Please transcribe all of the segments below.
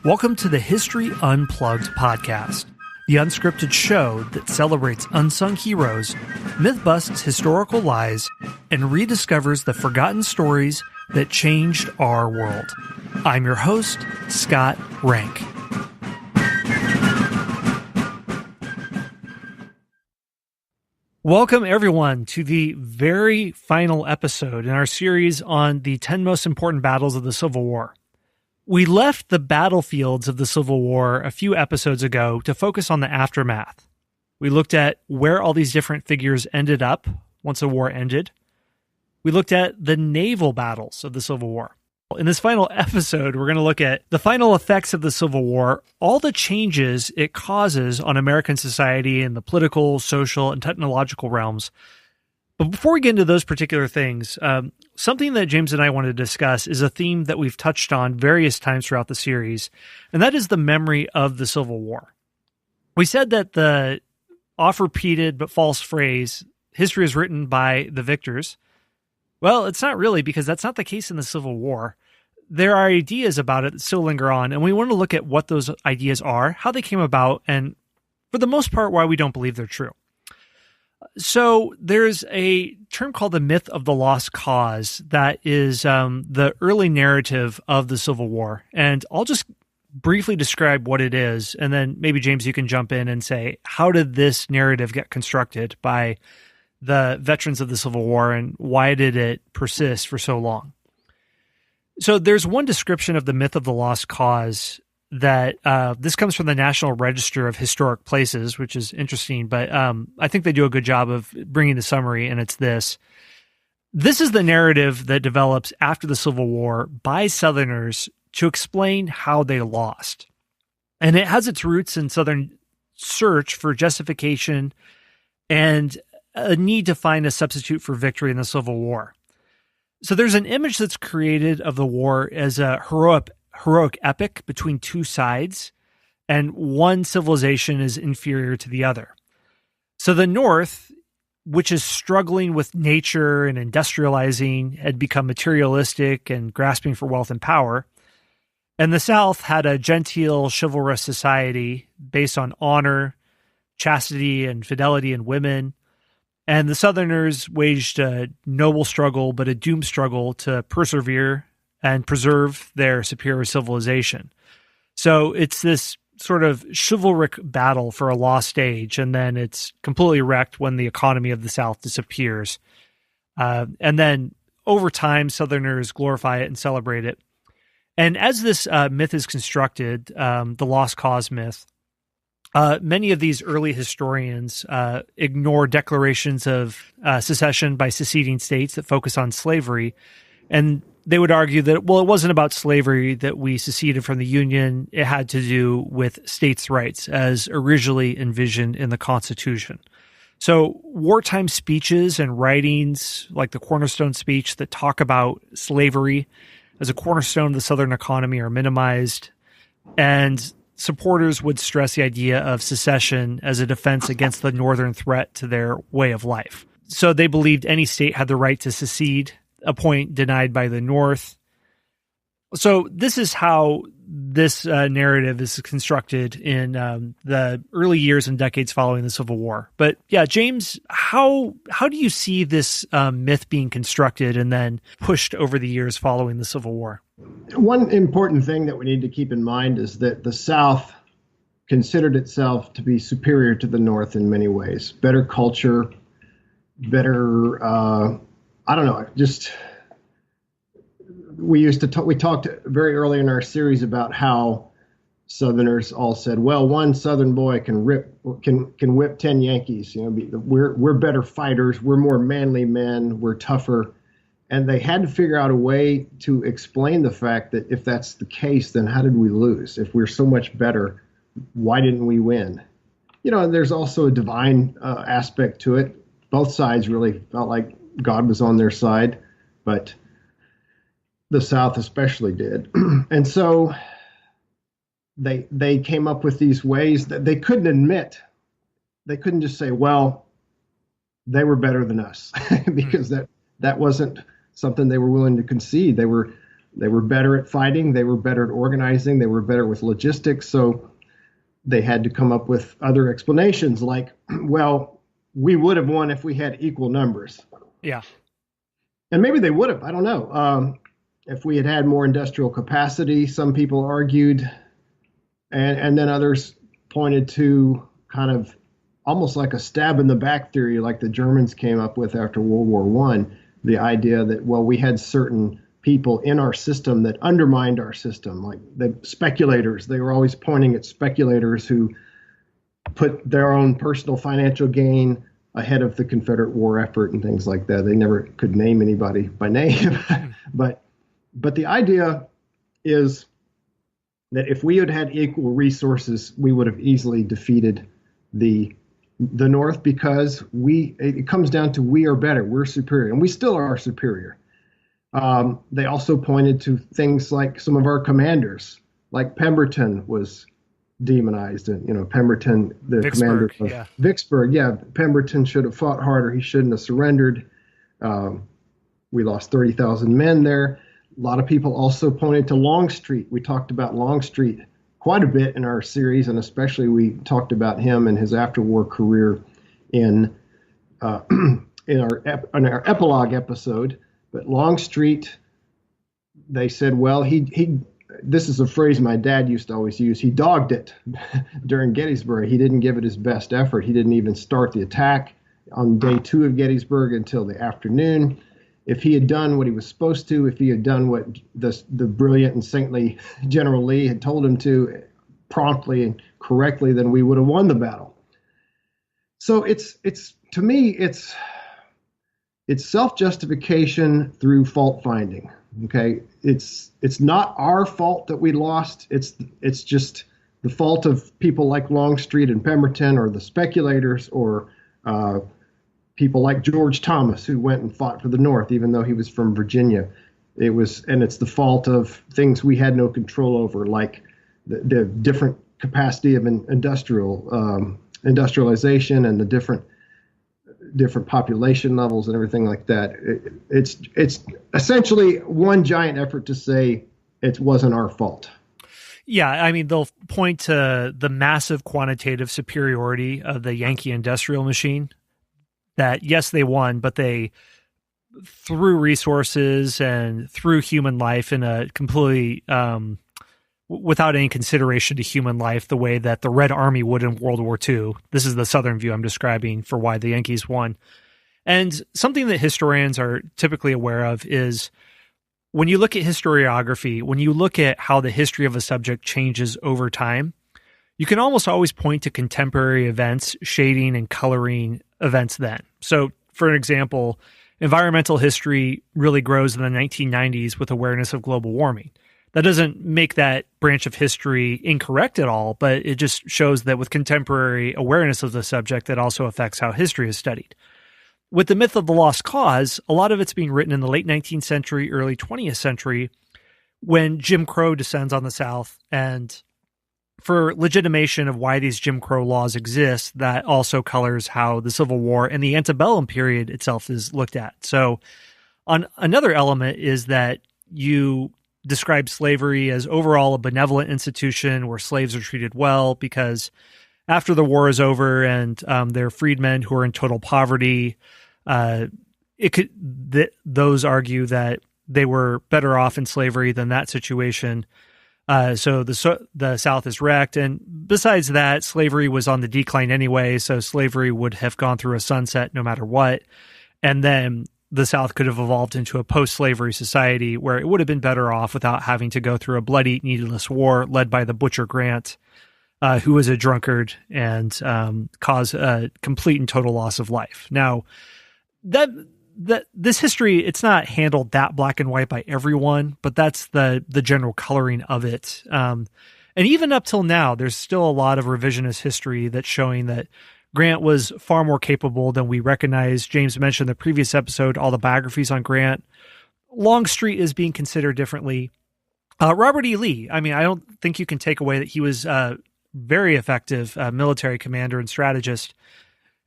Welcome to the History Unplugged podcast, the unscripted show that celebrates unsung heroes, myth-busts historical lies, and rediscovers the forgotten stories that changed our world. I'm your host, Scott Rank. Welcome, everyone, to the very final episode in our series on the 10 most important battles of the Civil War. We left the battlefields of the Civil War a few episodes ago to focus on the aftermath. We looked at where all these different figures ended up once the war ended. We looked at the naval battles of the Civil War. In this final episode, we're going to look at the final effects of the Civil War, all the changes it causes on American society in the political, social, and technological realms. But before we get into those particular things, something that James and I want to discuss is a theme that we've touched on various times throughout the series, and that is the memory of the Civil War. We said that the oft-repeated but false phrase, history is written by the victors. Well, it's not really, because that's not the case in the Civil War. There are ideas about it that still linger on, and we want to look at what those ideas are, how they came about, and for the most part, why we don't believe they're true. So there's a term called the myth of the lost cause that is the early narrative of the Civil War. And I'll just briefly describe what it is, and then maybe, James, you can jump in and say, how did this narrative get constructed by the veterans of the Civil War, and why did it persist for so long? So there's one description of the myth of the lost cause that this comes from the National Register of Historic Places, which is interesting, but I think they do a good job of bringing the summary, and it's this. This is the narrative that develops after the Civil War by Southerners to explain how they lost. And it has its roots in Southern search for justification and a need to find a substitute for victory in the Civil War. So there's an image that's created of the war as a heroic epic between two sides, and one civilization is inferior to the other. So the North, which is struggling with nature and industrializing, had become materialistic and grasping for wealth and power. And the South had a genteel, chivalrous society based on honor, chastity, and fidelity in women. And the Southerners waged a noble struggle, but a doomed struggle to persevere and preserve their superior civilization. So it's this sort of chivalric battle for a lost age, and then it's completely wrecked when the economy of the South disappears. And then over time, Southerners glorify it and celebrate it. And as this myth is constructed, the lost cause myth, many of these early historians ignore declarations of secession by seceding states that focus on slavery, and they would argue that, well, it wasn't about slavery that we seceded from the Union. It had to do with states' rights as originally envisioned in the Constitution. So wartime speeches and writings like the Cornerstone speech that talk about slavery as a cornerstone of the Southern economy are minimized, and supporters would stress the idea of secession as a defense against the Northern threat to their way of life. So they believed any state had the right to secede, a point denied by the North. So this is how this narrative is constructed in the early years and decades following the Civil War. But yeah, James, how do you see this myth being constructed and then pushed over the years following the Civil War? One important thing that we need to keep in mind is that the South considered itself to be superior to the North in many ways. Better culture, better, we talked very early in our series about how Southerners all said, well, one Southern boy can whip 10 Yankees. You know, we're better fighters. We're more manly men. We're tougher. And they had to figure out a way to explain the fact that if that's the case, then how did we lose? If we're so much better, why didn't we win? You know, there's also a divine aspect to it. Both sides really felt like God was on their side, but the South especially did. And so they came up with these ways that they couldn't admit. They couldn't just say, well, they were better than us, because that wasn't something they were willing to concede. They were They were better at fighting. They were better at organizing. They were better with logistics. So they had to come up with other explanations like, well, we would have won if we had equal numbers. Yeah. And maybe they would have. I don't know. If we had had more industrial capacity, some people argued. And then others pointed to kind of almost like a stab in the back theory, like the Germans came up with after World War One, the idea that, well, we had certain people in our system that undermined our system, like the speculators. They were always pointing at speculators who put their own personal financial gain ahead of the Confederate war effort and things like that. They never could name anybody by name, but the idea is that if we had had equal resources, we would have easily defeated the North, because it comes down to we are better, we're superior, and we still are superior. They also pointed to things like some of our commanders, like Pemberton was demonized, and Pemberton, the Vicksburg, commander of Vicksburg, Pemberton should have fought harder. He shouldn't have surrendered. We lost 30,000 men there. A lot of people also pointed to Longstreet. We talked about Longstreet quite a bit in our series, and especially we talked about him and his after-war career in our epilogue episode. But Longstreet, they said, well, he this is a phrase my dad used to always use. He dogged it during Gettysburg. He didn't give it his best effort. He didn't even start the attack on day 2 of Gettysburg until the afternoon. If he had done what he was supposed to, if he had done what the brilliant and saintly General Lee had told him to promptly and correctly, then we would have won the battle. So it's to me, it's self-justification through fault finding. Okay, it's not our fault that we lost. It's just the fault of people like Longstreet and Pemberton, or the speculators, or people like George Thomas, who went and fought for the North, even though he was from Virginia. It's the fault of things we had no control over, like the different capacity of industrialization and the different population levels and everything like that. It's essentially one giant effort to say it wasn't our fault. Yeah, I mean, they'll point to the massive quantitative superiority of the Yankee industrial machine. That, yes, they won, but they threw resources and threw human life in a completely without any consideration to human life, the way that the Red Army would in World War II. This is the Southern view I'm describing for why the Yankees won. And something that historians are typically aware of is when you look at historiography, when you look at how the history of a subject changes over time, you can almost always point to contemporary events shading and coloring events then. So, for an example, environmental history really grows in the 1990s with awareness of global warming. That doesn't make that branch of history incorrect at all, but it just shows that with contemporary awareness of the subject, that also affects how history is studied. With the myth of the lost cause, a lot of it's being written in the late 19th century, early 20th century, when Jim Crow descends on the South, and for legitimation of why these Jim Crow laws exist, that also colors how the Civil War and the antebellum period itself is looked at. So on another element is that you describe slavery as overall a benevolent institution where slaves are treated well, because after the war is over and they're freedmen who are in total poverty, those argue that they were better off in slavery than that situation. So the South is wrecked. And besides that, slavery was on the decline anyway, so slavery would have gone through a sunset no matter what. And then the South could have evolved into a post-slavery society where it would have been better off without having to go through a bloody, needless war led by the Butcher Grant, who was a drunkard and caused a complete and total loss of life. Now, this history, it's not handled that black and white by everyone, but that's the general coloring of it. And even up till now, there's still a lot of revisionist history that's showing that Grant was far more capable than we recognize. James mentioned in the previous episode, all the biographies on Grant. Longstreet is being considered differently. Robert E. Lee, I mean, I don't think you can take away that he was a very effective military commander and strategist.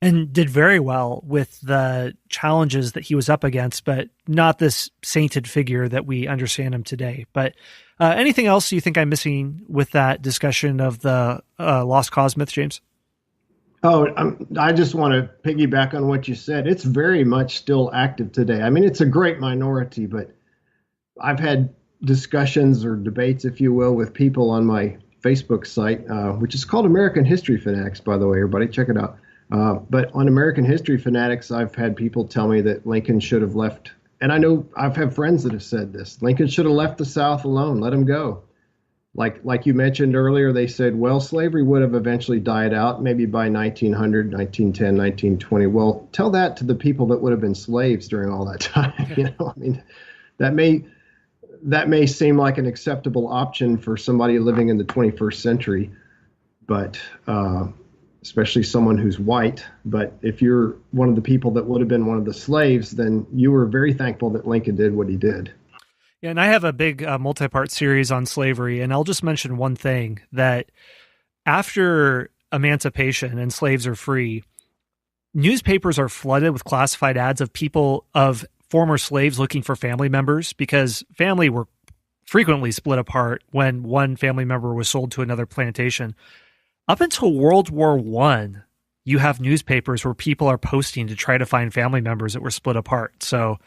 and did very well with the challenges that he was up against, but not this sainted figure that we understand him today. But anything else you think I'm missing with that discussion of the lost cause myth, James? Oh, I just want to piggyback on what you said. It's very much still active today. I mean, it's a great minority, but I've had discussions or debates, if you will, with people on my Facebook site, which is called American History Fanatics, by the way, everybody check it out. But on American History Fanatics, I've had people tell me that Lincoln should have left. And I know I've had friends that have said this. Lincoln should have left the South alone. Let him go. Like you mentioned earlier, they said, well, slavery would have eventually died out maybe by 1900, 1910, 1920. Well, tell that to the people that would have been slaves during all that time. You know, I mean, that may seem like an acceptable option for somebody living in the 21st century, but especially someone who's white. But if you're one of the people that would have been one of the slaves, then you were very thankful that Lincoln did what he did. Yeah, and I have a big multi-part series on slavery, and I'll just mention one thing, that after emancipation and slaves are free, newspapers are flooded with classified ads of former slaves looking for family members, because family were frequently split apart when one family member was sold to another plantation. Up until World War I, you have newspapers where people are posting to try to find family members that were split apart. So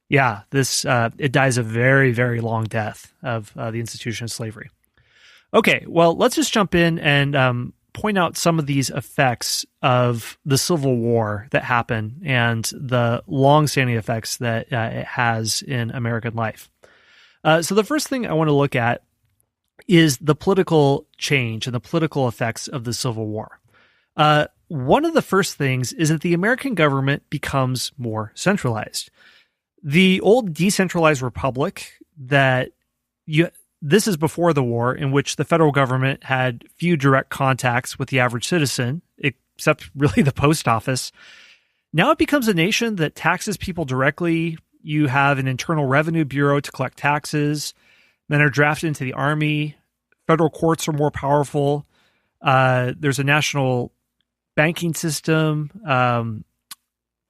yeah, this it dies a very, very long death of the institution of slavery. Okay, well, let's just jump in and point out some of these effects of the Civil War that happen and the long-standing effects that it has in American life. So the first thing I want to look at is the political change and the political effects of the Civil War. One of the first things is that the American government becomes more centralized. The old decentralized republic this is before the war, in which the federal government had few direct contacts with the average citizen, except really the post office. Now it becomes a nation that taxes people directly. You have an internal revenue bureau to collect taxes, men are drafted into the army. Federal courts are more powerful. There's a national banking system.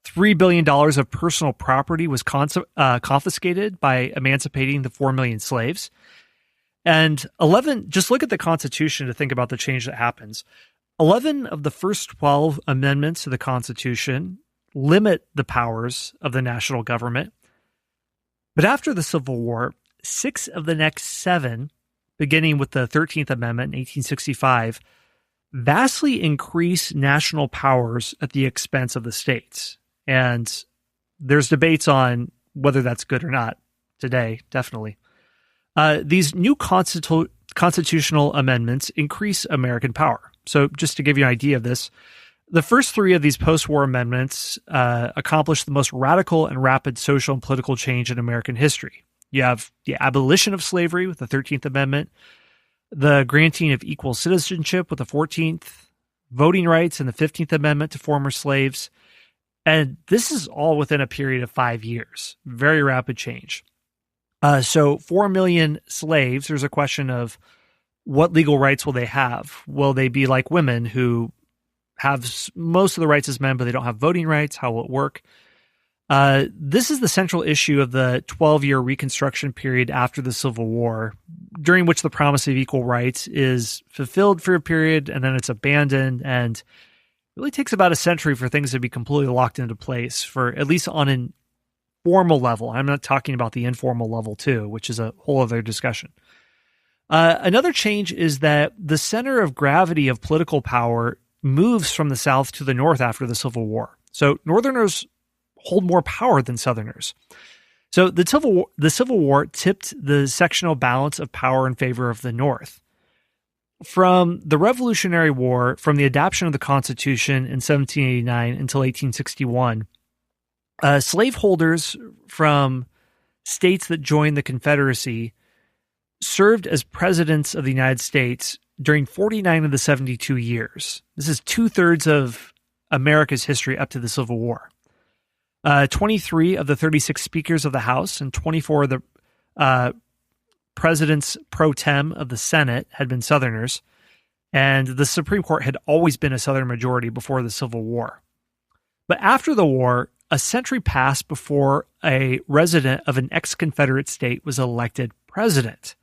$3 billion of personal property was confiscated by emancipating the 4 million slaves. And just look at the Constitution to think about the change that happens. 11 of the first 12 amendments to the Constitution limit the powers of the national government. But after the Civil War, 6 of the next 7, beginning with the 13th Amendment in 1865, vastly increase national powers at the expense of the states. And there's debates on whether that's good or not today, definitely. These new constitutional amendments increase American power. So just to give you an idea of this, the first 3 of these post-war amendments accomplished the most radical and rapid social and political change in American history. You have the abolition of slavery with the 13th Amendment, the granting of equal citizenship with the 14th, voting rights in the 15th Amendment to former slaves. And this is all within a period of 5 years. Very rapid change. So 4 million slaves, there's a question of what legal rights will they have? Will they be like women who have most of the rights as men, but they don't have voting rights? How will it work? This is the central issue of the 12-year Reconstruction period after the Civil War, during which the promise of equal rights is fulfilled for a period and then it's abandoned, and it really takes about a century for things to be completely locked into place, for at least on an formal level. I'm not talking about the informal level too, which is a whole other discussion. Another change is that the center of gravity of political power moves from the South to the North after the Civil War. So Northerners hold more power than Southerners. So the Civil War tipped the sectional balance of power in favor of the North. From the Revolutionary War, from the adoption of the Constitution in 1789 until 1861, slaveholders from states that joined the Confederacy served as presidents of the United States during 49 of the 72 years. This is 2/3 of America's history up to the Civil War. 23 of the 36 speakers of the House and 24 of the presidents pro tem of the Senate had been Southerners, and the Supreme Court had always been a Southern majority before the Civil War. But after the war, a century passed before a resident of an ex-Confederate state was elected president.